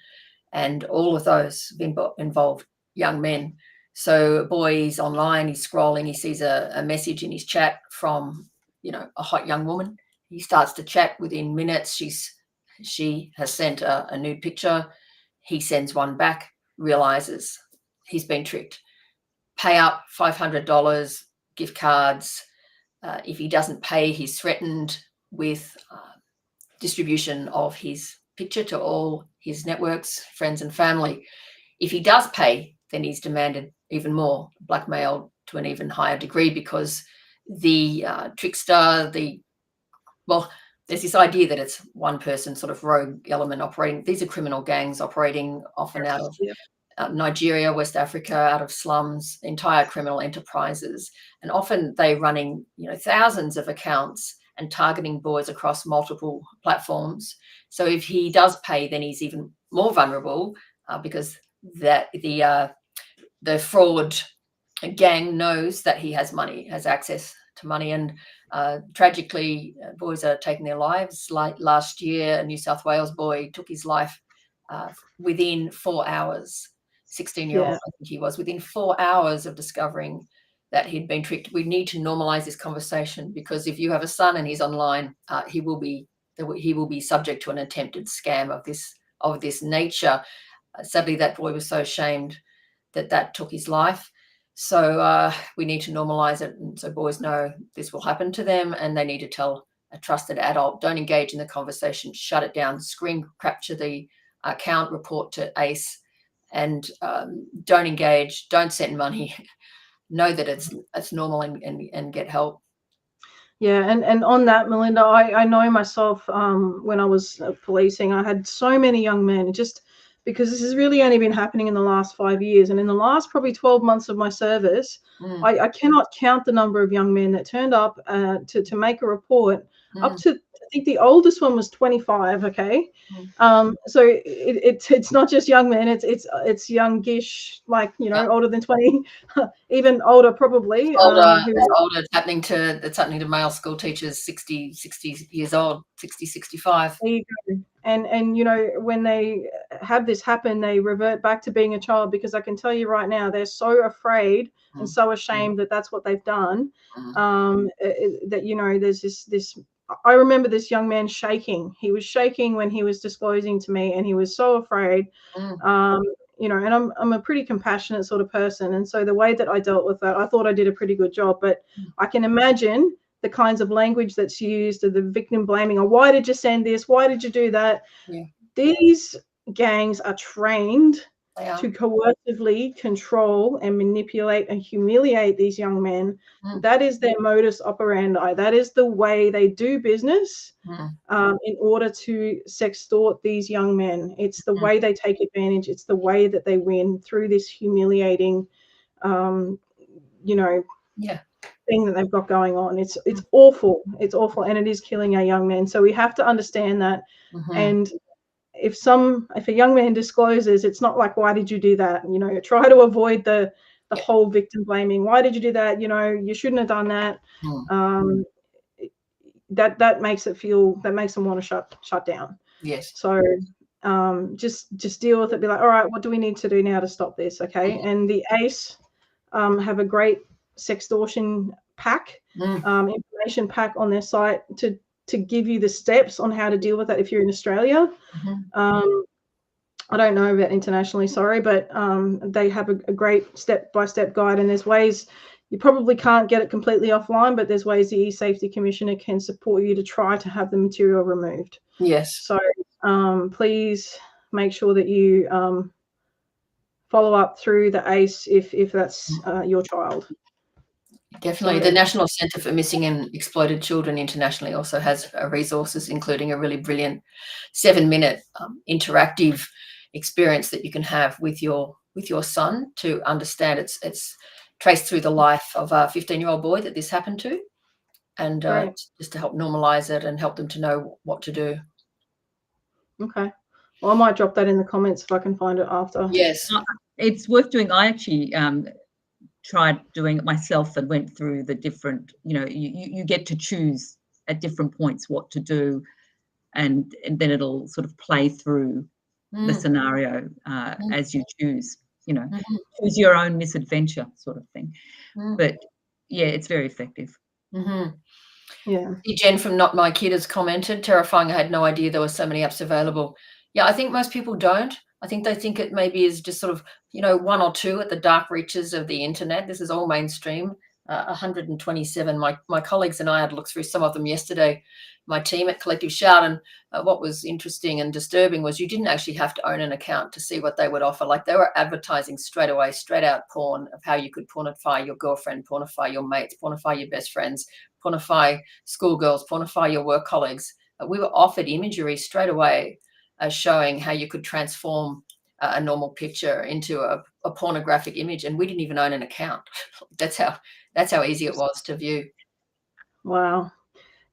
and all of those involve young men. So a boy is online, he's scrolling, he sees a message in his chat from, you know, a hot young woman. He starts to chat. Within minutes, she has sent a nude picture. He sends one back, realizes he's been tricked. Pay up $500, gift cards. If he doesn't pay, he's threatened with distribution of his picture to all his networks, friends and family. If he does pay, then he's demanded even more, blackmailed to an even higher degree, because the trickster, there's this idea that it's one person sort of rogue element operating. These are criminal gangs operating often out of Nigeria, West Africa, out of slums, entire criminal enterprises. And often they're running, you know, thousands of accounts and targeting boys across multiple platforms. So if he does pay, then he's even more vulnerable, because that the fraud gang knows that he has money, has access to money. And tragically, boys are taking their lives. Like last year, a New South Wales boy took his life within 4 hours. 16-year-old, I think he was, within 4 hours of discovering that he'd been tricked. We need to normalize this conversation, because if you have a son and he's online, he will be subject to an attempted scam of this nature. Sadly, that boy was so ashamed that took his life. So we need to normalize it, and so boys know this will happen to them, and they need to tell a trusted adult. Don't engage in the conversation. Shut it down. Screen capture the account. Report to ACE. And don't engage, don't send money. Know that it's normal, and get help. Yeah, and on that, Melinda, I know myself, when I was policing, I had so many young men, just because this has really only been happening in the last 5 years. And in the last probably 12 months of my service, I cannot count the number of young men that turned up to make a report, up to, I think the oldest one was 25. Okay. So it's not just young men, it's youngish, like, you know, older than 20, even older probably. It's older. It's happening to male school teachers 60 years old, 60, 65. There you go. And you know, when they have this happen, they revert back to being a child, because I can tell you right now, they're so afraid and so ashamed that that's what they've done. That, you know, there's this. I remember this young man shaking. He was shaking when he was disclosing to me, and he was so afraid. You know, and I'm a pretty compassionate sort of person, and so the way that I dealt with that, I thought I did a pretty good job. But I can imagine the kinds of language that's used, or the victim blaming, or why did you send this? Why did you do that? These gangs are trained to coercively control and manipulate and humiliate these young men. That is their modus operandi. That is the way they do business, in order to sextort these young men. It's the way they take advantage. It's the way that they win, through this humiliating, you know, thing that they've got going on. It's awful. It's awful, and it is killing our young men. So we have to understand that. And if a young man discloses, it's not like, why did you do that? You know, try to avoid the whole victim blaming. Why did you do that? You know, you shouldn't have done that. That makes them want to shut down. Yes. So just deal with it. Be like, all right, what do we need to do now to stop this? Okay. And the ACE have a great sextortion pack, information pack on their site to give you the steps on how to deal with that if you're in Australia. I don't know about internationally, sorry, but they have a great step-by-step guide, and there's ways. You probably can't get it completely offline, but there's ways the E-Safety Commissioner can support you to try to have the material removed. Yes. So please make sure that you follow up through the ACE if that's your child. Definitely. The National Centre for Missing and Exploited Children internationally also has resources, including a really brilliant 7-minute interactive experience that you can have with your son to understand. It's traced through the life of a 15-year-old boy that this happened to, and just to help normalize it and help them to know what to do. Okay. Well, I might drop that in the comments if I can find it after. Yes. It's worth doing. I actually tried doing it myself and went through the different, you know, you get to choose at different points what to do, and then it'll sort of play through the scenario as you choose, you know, choose your own misadventure sort of thing. But yeah, it's very effective. Yeah. Jen from Not My Kid has commented, terrifying, I had no idea there were so many apps available. Yeah, I think most people don't. I think they think it maybe is just sort of, you know, one or two at the dark reaches of the internet. This is all mainstream. 127. My colleagues and I had looked through some of them yesterday, my team at Collective Shout, and what was interesting and disturbing was you didn't actually have to own an account to see what they would offer. Like, they were advertising straight away, straight out porn of how you could pornify your girlfriend, pornify your mates, pornify your best friends, pornify schoolgirls, pornify your work colleagues. We were offered imagery straight away showing how you could transform a normal picture into a pornographic image, and we didn't even own an account. That's how easy it was to view. Wow.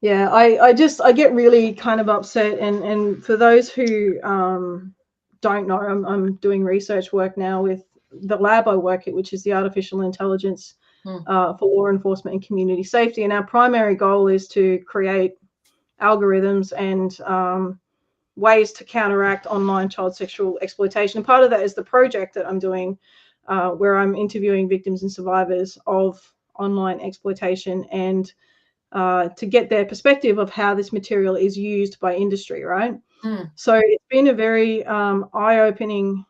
Yeah, I get really kind of upset, and for those who don't know, I'm doing research work now with the lab I work at, which is the Artificial Intelligence for Law Enforcement and Community Safety, and our primary goal is to create algorithms and ways to counteract online child sexual exploitation. And part of that is the project that I'm doing, where I'm interviewing victims and survivors of online exploitation, and to get their perspective of how this material is used by industry, right? So it's been a very eye-opening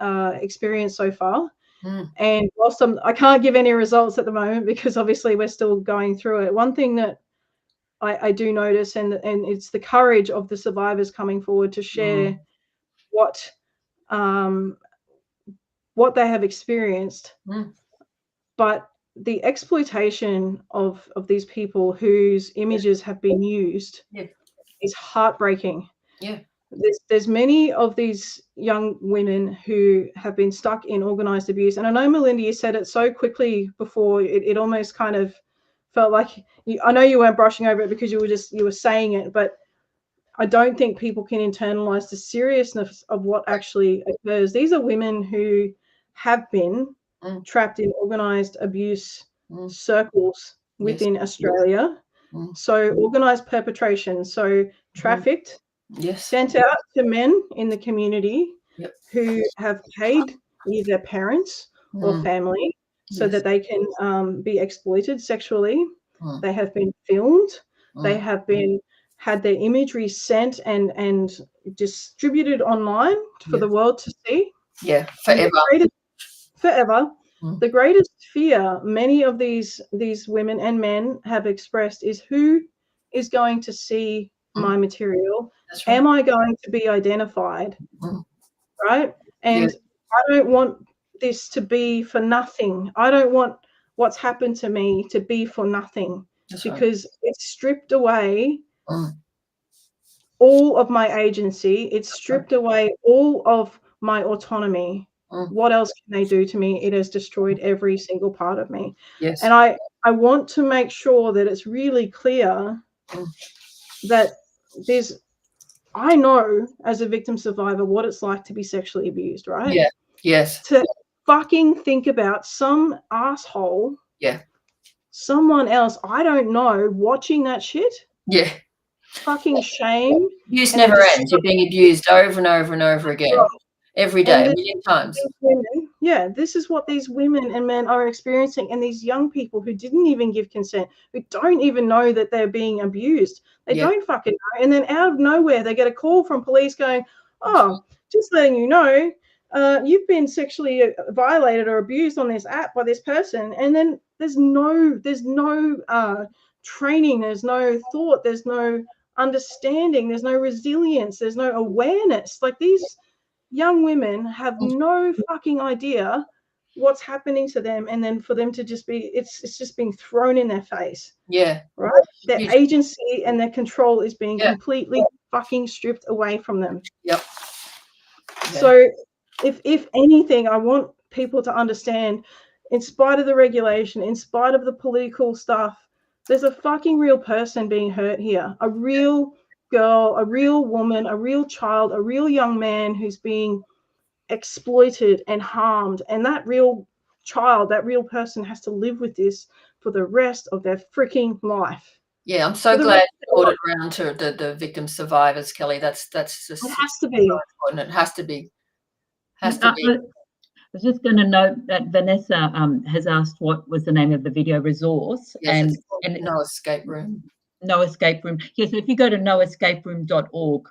experience so far. And whilst I can't give any results at the moment, because obviously we're still going through it, one thing that I do notice, and it's the courage of the survivors coming forward to share what they have experienced, but the exploitation of these people whose images have been used is heartbreaking. there's many of these young women who have been stuck in organized abuse. And I know, Melinda, you said it so quickly before, it almost kind of felt like I know you weren't brushing over it because you were saying it, but I don't think people can internalize the seriousness of what actually occurs. These are women who have been trapped in organized abuse circles within Australia. So organized perpetration, so trafficked, sent out to men in the community who have paid either their parents or family so that they can be exploited sexually. They have been filmed. They have been had their imagery sent and distributed online for the world to see. Yeah, forever. Forever. The greatest fear many of these women and men have expressed is, who is going to see my material? Right. Am I going to be identified? Right? And I don't want this to be for nothing. I don't want what's happened to me to be for nothing. Because it's stripped away all of my agency. It's stripped away all of my autonomy. What else can they do to me? It has destroyed every single part of me. Yes. And I want to make sure that it's really clear that I know as a victim survivor what it's like to be sexually abused, right? Yeah. Yes. To fucking think about some asshole. Yeah. Someone else I don't know watching that shit. Yeah. Fucking shame. Abuse never ends. You're being abused over and over and over again. Right. Every day, a million times. This is what these women and men are experiencing, and these young people who didn't even give consent, who don't even know that they're being abused. They don't fucking know. And then out of nowhere, they get a call from police going, "Oh, just letting you know, you've been sexually violated or abused on this app by this person." And then there's no training, there's no thought, there's no understanding, there's no resilience, there's no awareness. Like, these young women have no fucking idea what's happening to them, and then for them to just be, it's just being thrown in their face. Yeah. Right? Their agency and their control is being completely fucking stripped away from them. Yep. Yeah. So if anything, I want people to understand, in spite of the regulation, in spite of the political stuff, there's a fucking real person being hurt here. A real girl, a real woman, a real child, a real young man who's being exploited and harmed. And that real child, that real person has to live with this for the rest of their freaking life. Yeah, I'm so glad you brought it around to the victim survivors, Kelly. That's just it has to be important. It has to be. I was just going to note that Vanessa has asked what was the name of the video resource. Yes, and No Escape Room. No Escape Room. Yes, if you go to noescaperoom.org,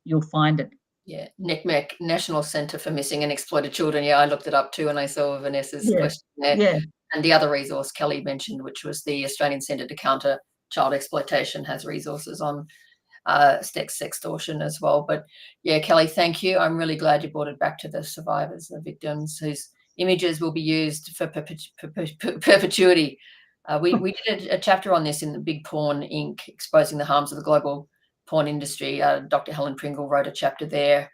you'll find it. Yeah, NECMEC, National Centre for Missing and Exploited Children. Yeah, I looked it up too, and I saw Vanessa's question there. Yeah. And the other resource Kelly mentioned, which was the Australian Centre to Counter Child Exploitation, has resources on sextortion as well. But yeah, Kelly, thank you. I'm really glad you brought it back to the survivors, the victims whose images will be used for perpetuity. We did a chapter on this in the Big Porn Inc., exposing the harms of the global porn industry. Dr. Helen Pringle wrote a chapter there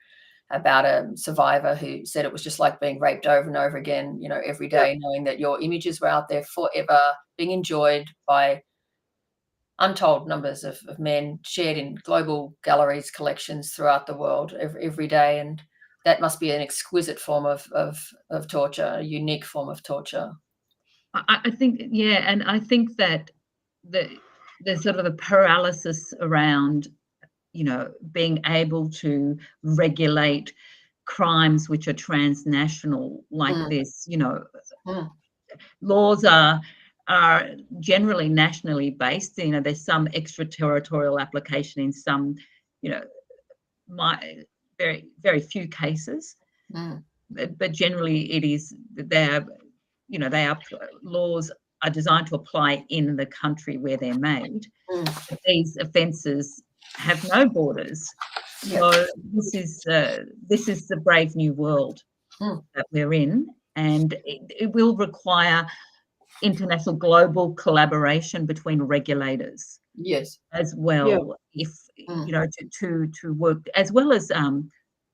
about a survivor who said it was just like being raped over and over again, every day, knowing that your images were out there forever, being enjoyed by untold numbers of men, shared in global galleries, collections throughout the world every day. And that must be an exquisite form of torture, a unique form of torture. I think, and I think that there's sort of a paralysis around, being able to regulate crimes which are transnational like this. Laws are generally nationally based. There's some extraterritorial application in some, very, very few cases, but generally it is laws are designed to apply in the country where they're made. But these offences have no borders. So this is the brave new world that we're in, and it will require international global collaboration between regulators. Yes. As well, Yeah. if you know, to work, as well as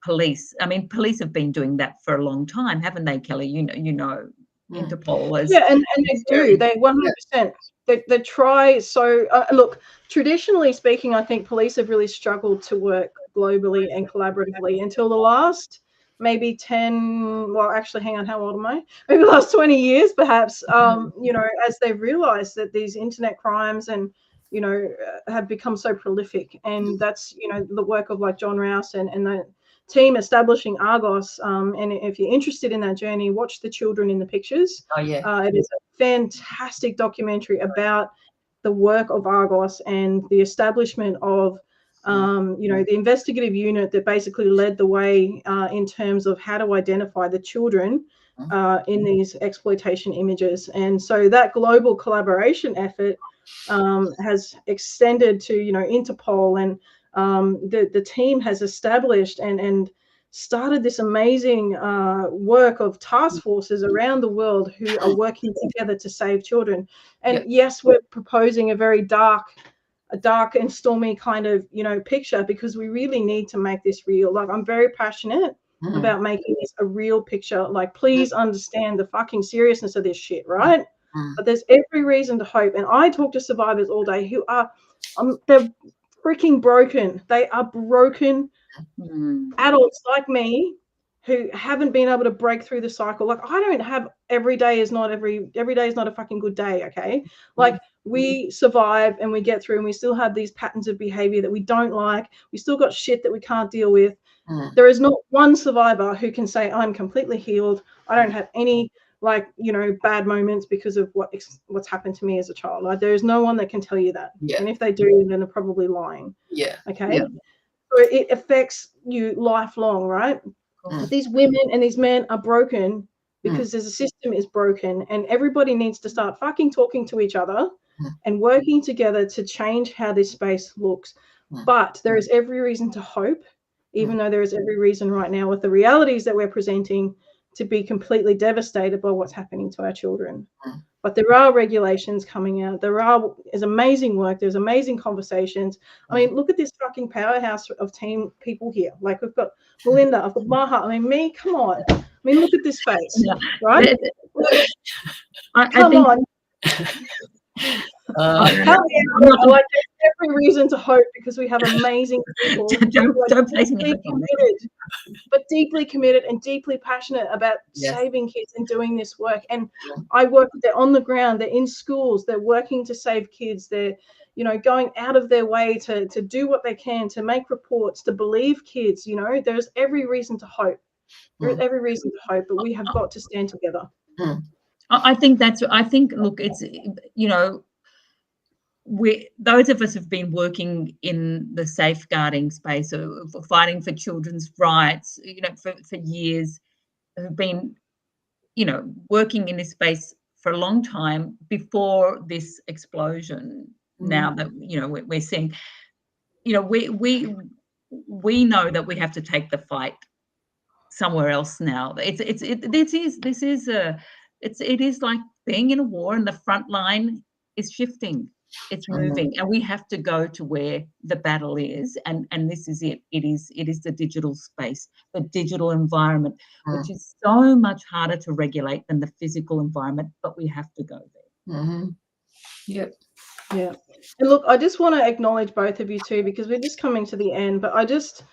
police. I mean, police have been doing that for a long time, haven't they, Kelly? You know, Interpol as and they do. They 100%. They try. So look, traditionally speaking, I think police have really struggled to work globally and collaboratively until the last maybe 10. Well, actually, hang on. How old am I? Maybe the last 20 years, perhaps. You know, as they've realised that these internet crimes and have become so prolific, and that's the work of like John Rouse and the team establishing Argos. And if you're interested in that journey, watch The Children in the Pictures. Oh yeah. It is a fantastic documentary about the work of Argos and the establishment of the investigative unit that basically led the way in terms of how to identify the children in these exploitation images. And so that global collaboration effort has extended to Interpol, and the team has established and started this amazing work of task forces around the world who are working together to save children. And yes, we're proposing a very dark and stormy kind of picture, because we really need to make this real. Like, I'm very passionate about making this a real picture. Like, please understand the fucking seriousness of this shit, right? But there's every reason to hope. And I talk to survivors all day who are they're freaking broken. They are broken adults like me who haven't been able to break through the cycle. Like, I don't have every day is not a fucking good day, okay? Like, we survive and we get through, and we still have these patterns of behavior that we don't like. We still got shit that we can't deal with. There is not one survivor who can say, I'm completely healed. I don't have any bad moments because of what's happened to me as a child. Like, there is no one that can tell you that. And if they do, then they're probably lying. Okay. So it affects you lifelong, right? But these women and these men are broken because there's a system is broken, and everybody needs to start fucking talking to each other and working together to change how this space looks. But there is every reason to hope, even though there is every reason right now with the realities that we're presenting to be completely devastated by what's happening to our children. But there are regulations coming out. There's amazing work. There's amazing conversations. I mean, look at this fucking powerhouse of team people here. Like, we've got Melinda, I've got Maha. I mean, me, come on. I mean, look at this face, right? Come on. Like, there's every reason to hope, because we have amazing people deeply committed and deeply passionate about saving kids and doing this work. And I work with them on the ground. They're in schools. They're working to save kids. They're going out of their way to do what they can to make reports, to believe kids. There's every reason to hope. There's every reason to hope, but we have got to stand together. I think look, it's those of us who've been working in the safeguarding space or fighting for children's rights, for years, have been, working in this space for a long time before this explosion. Now that we're seeing, we know that we have to take the fight somewhere else now. It is like being in a war, and the front line is shifting. It's moving, and we have to go to where the battle is, and this is it. It is the digital space, the digital environment, which is so much harder to regulate than the physical environment, but we have to go there. Yep. Yeah. And look, I just want to acknowledge both of you too, because we're just coming to the end, but I just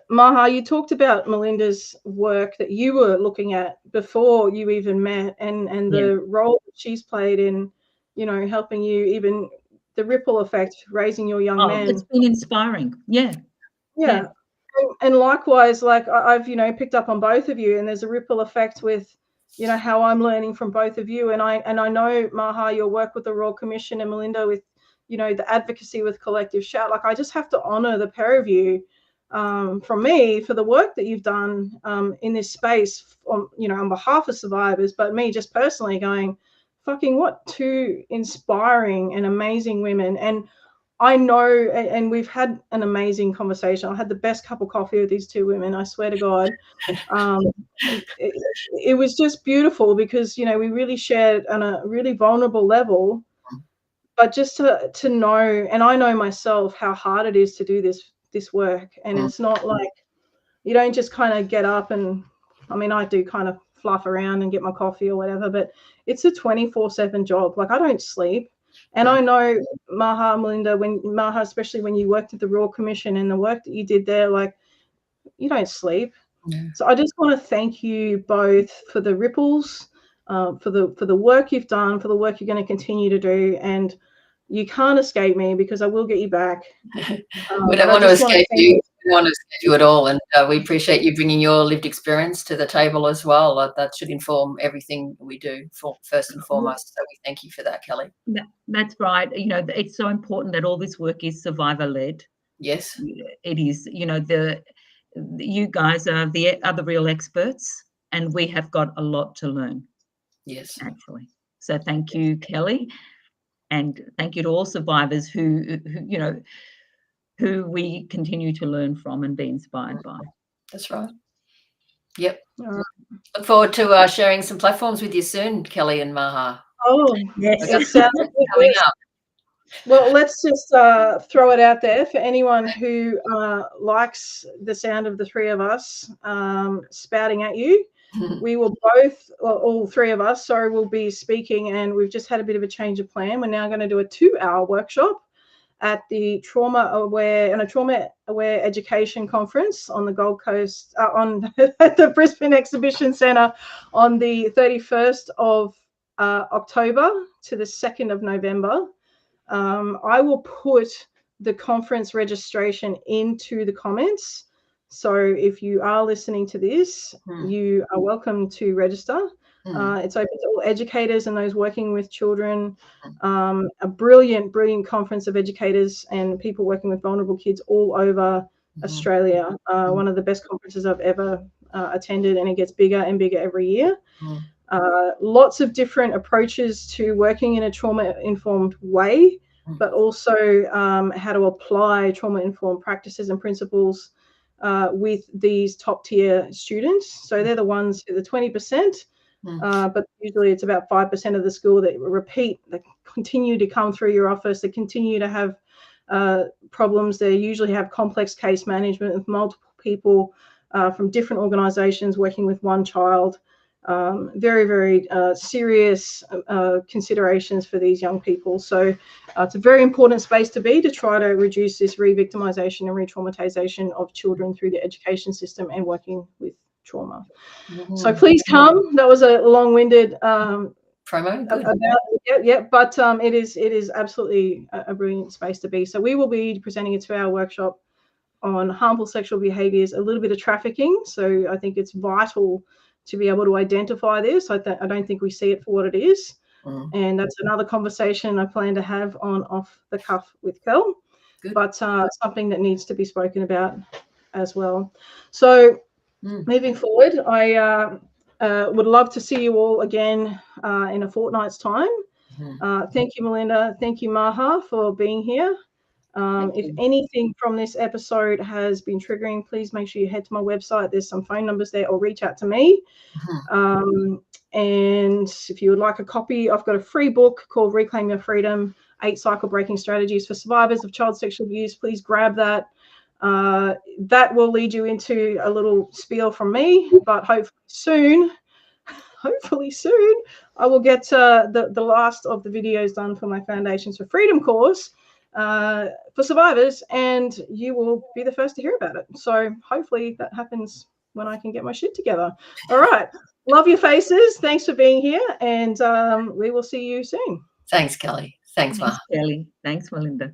Maha, you talked about Melinda's work that you were looking at before you even met, and the role that she's played in helping you, even the ripple effect, raising your young men. It's been inspiring. Yeah. And likewise, like, I've picked up on both of you, and there's a ripple effect with how I'm learning from both of you, and I know, Maha, your work with the Royal Commission, and Melinda with the advocacy with Collective Shout. Like, I just have to honor the pair of you from me for the work that you've done in this space on behalf of survivors, but me just personally going, fucking what two inspiring and amazing women. And I know, and we've had an amazing conversation. I had the best cup of coffee with these two women, I swear to God. It was just beautiful because, you know, we really shared on a really vulnerable level, but just to know, and I know myself how hard it is to do this work. And it's not like you don't just kind of get up and, I mean, I do kind of fluff around and get my coffee or whatever, but it's a 24/7 job. Like, I don't sleep. And I know, Maha, Melinda, Maha, especially when you worked at the Royal Commission and the work that you did there, like, you don't sleep. Yeah. So I just want to thank you both for the ripples, for the work you've done, for the work you're going to continue to do. And you can't escape me because I will get you back. We don't want to escape you. We don't want to escape you at all. And we appreciate you bringing your lived experience to the table as well. That should inform everything we do, first and foremost. So we thank you for that, Kelly. That's right. You know, it's so important that all this work is survivor-led. Yes. It is. You know, you guys are the real experts, and we have got a lot to learn. Yes. Actually. So thank you, Kelly. And thank you to all survivors who you know, who we continue to learn from and be inspired by. That's right. Yep. Look forward to sharing some platforms with you soon, Kelly and Maha. Oh, yes. Coming up. Well, let's just throw it out there for anyone who likes the sound of the three of us spouting at you. We will both, well, all three of us, will be speaking, and we've just had a bit of a change of plan. We're now going to do a 2-hour workshop at the Trauma Aware Education Conference on the Gold Coast, at the Brisbane Exhibition Centre on the 31st of October to the 2nd of November. I will put the conference registration into the comments. So if you are listening to this, you are welcome to register. It's open to all educators and those working with children. A brilliant conference of educators and people working with vulnerable kids all over Australia. One of the best conferences I've ever attended, and it gets bigger and bigger every year. Lots of different approaches to working in a trauma-informed way, but also how to apply trauma-informed practices and principles with these top-tier students. So they're the ones, the 20%, but usually it's about 5% of the school that repeat, that continue to come through your office, that continue to have problems. They usually have complex case management with multiple people from different organisations working with one child. Very, very serious considerations for these young people. So it's a very important space to be, to try to reduce this re-victimisation and re-traumatisation of children through the education system and working with trauma. So please come. That was a long-winded promo. but it is absolutely a brilliant space to be. So we will be presenting a 2-hour workshop on harmful sexual behaviours, a little bit of trafficking. So I think it's vital to be able to identify this. I don't think we see it for what it is. And that's another conversation I plan to have on Off the Cuff with Kel. But something that needs to be spoken about as well. So moving forward, I would love to see you all again in a fortnight's time. Thank you, Melinda. Thank you, Maha, for being here. If anything from this episode has been triggering, please make sure you head to my website. There's some phone numbers there, or reach out to me. And if you would like a copy, I've got a free book called Reclaim Your Freedom, 8 Cycle Breaking Strategies for Survivors of Child Sexual Abuse. Please grab that. That will lead you into a little spiel from me, but hopefully soon, I will get the last of the videos done for my Foundations for Freedom course for survivors, and you will be the first to hear about it. So hopefully that happens when I can get my shit together. All right. Love your faces. Thanks for being here, and we will see you soon. Thanks, Kelly. Thanks, Maha. Kelly. Thanks, Melinda.